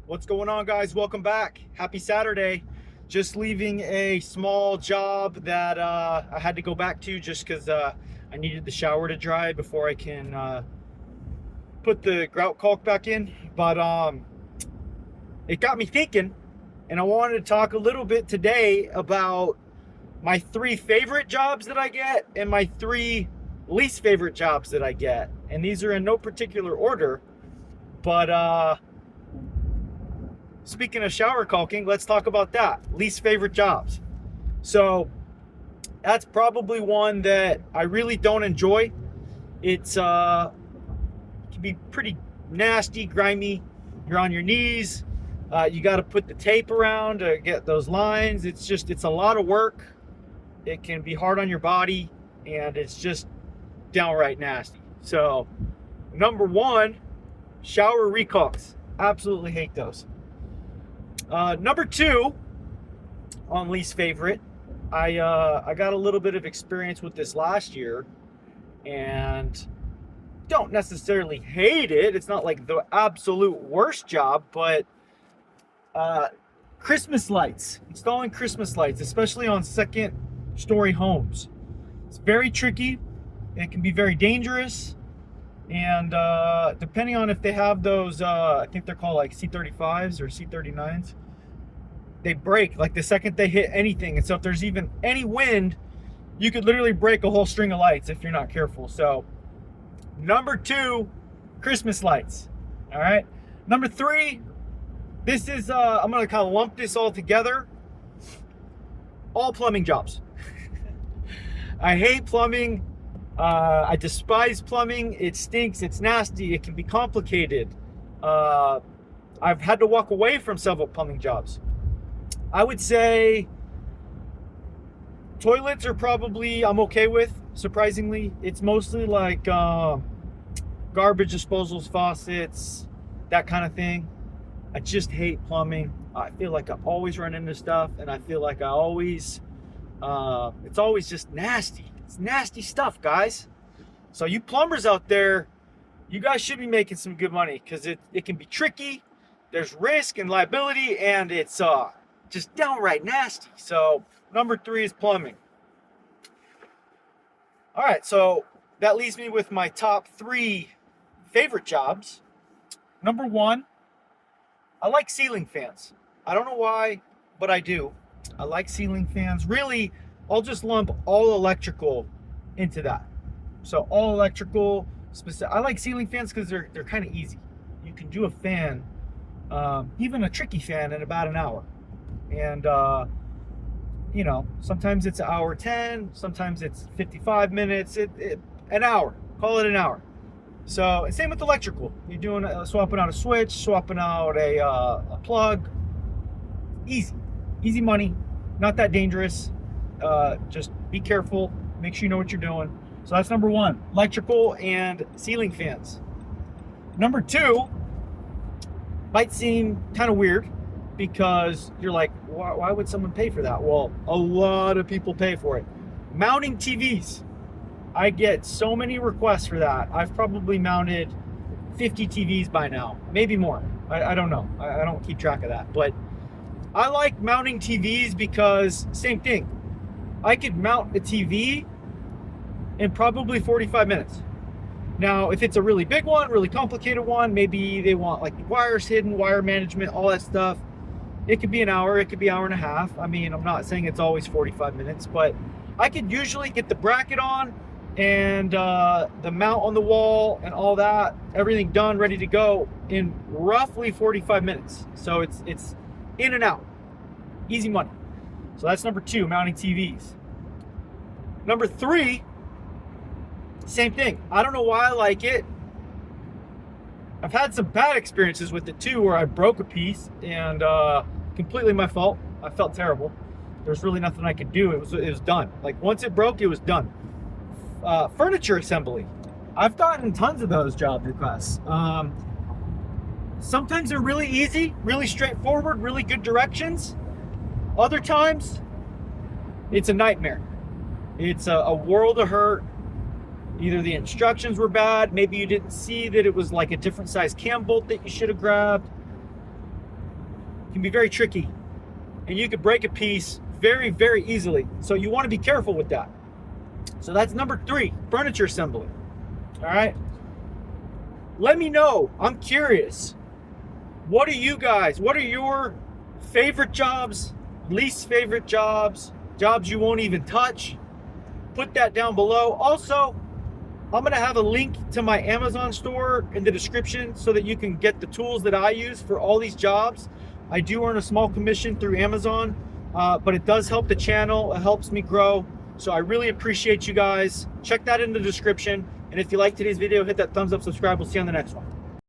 What's going on, guys? Welcome back. Happy Saturday. Just leaving a small job that I had to go back to just because I needed the shower to dry before I can put the grout caulk back in. But it got me thinking, and I wanted to talk a little bit today about my 3 favorite jobs that I get and my 3 least favorite jobs that I get. And these are in no particular order, but speaking of shower caulking, let's talk about that. Least favorite jobs. So that's probably one that I really don't enjoy. It's it can be pretty nasty, grimy. You're on your knees. You got to put the tape around to get those lines. It's a lot of work. It can be hard on your body, and it's just downright nasty. So number 1, shower recalks. Absolutely hate those. Number 2, on least favorite, I got a little bit of experience with this last year, and don't necessarily hate it. It's not like the absolute worst job, but Christmas lights, installing Christmas lights, especially on second-story homes. It's very tricky. It can be very dangerous, and depending on if they have those, I think they're called like C35s or C39s. They break like the second they hit anything. And so if there's even any wind, you could literally break a whole string of lights if you're not careful. So number 2, Christmas lights. All right. Number 3, this is, I'm going to kind of lump this all together. All plumbing jobs. I hate plumbing. I despise plumbing. It stinks. It's nasty. It can be complicated. I've had to walk away from several plumbing jobs. I would say toilets are probably I'm okay with, surprisingly. It's mostly like garbage disposals, faucets, that kind of thing. I just hate plumbing. I feel like I always run into stuff, and I feel like it's always just nasty. It's nasty stuff, guys. So you plumbers out there, you guys should be making some good money, because it can be tricky. There's risk and liability, and it's just downright nasty. So number 3 is plumbing. All right, so that leaves me with my top 3 favorite jobs. Number 1, I like ceiling fans. I don't know why, but I do. I like ceiling fans. Really, I'll just lump all electrical into that. So all electrical. I like ceiling fans because they're kind of easy. You can do a fan, even a tricky fan, in about an hour. And sometimes it's 1:10, sometimes it's 55 minutes, an hour. Call it an hour. So, and same with electrical. You're doing swapping out a switch, swapping out a plug. Easy money, not that dangerous. Just be careful, make sure you know what you're doing. So that's number 1, electrical and ceiling fans. Number 2 might seem kind of weird, because you're like, why would someone pay for that? Well, a lot of people pay for it. Mounting TVs. I get so many requests for that. I've probably mounted 50 TVs by now, maybe more. I don't know. I don't keep track of that. But I like mounting TVs because, same thing, I could mount a TV in probably 45 minutes. Now, if it's a really big one, really complicated one, maybe they want like wires hidden, wire management, all that stuff. It could be an hour, it could be an hour and a half. I mean, I'm not saying it's always 45 minutes, but I could usually get the bracket on and the mount on the wall and all that, everything done, ready to go in roughly 45 minutes. So it's in and out. Easy money. So that's number 2, mounting TVs. Number 3, same thing. I don't know why I like it. I've had some bad experiences with it too, where I broke a piece, and completely my fault. I felt terrible. There's really nothing I could do. It was done. Like once it broke, it was done. Furniture assembly. I've gotten tons of those job requests. Sometimes they're really easy, really straightforward, really good directions. Other times, it's a nightmare. It's a world of hurt. Either the instructions were bad, maybe you didn't see that it was like a different size cam bolt that you should have grabbed. can be very tricky, and you could break a piece very, very easily. So you want to be careful with that. So that's number 3, furniture assembly. All right. Let me know. I'm curious. What are your favorite jobs, least favorite jobs, jobs you won't even touch? Put that down below. Also, I'm going to have a link to my Amazon store in the description so that you can get the tools that I use for all these jobs. I do earn a small commission through Amazon, but it does help the channel. It helps me grow. So I really appreciate you guys. Check that in the description. And if you like today's video, hit that thumbs up, subscribe. We'll see you on the next one.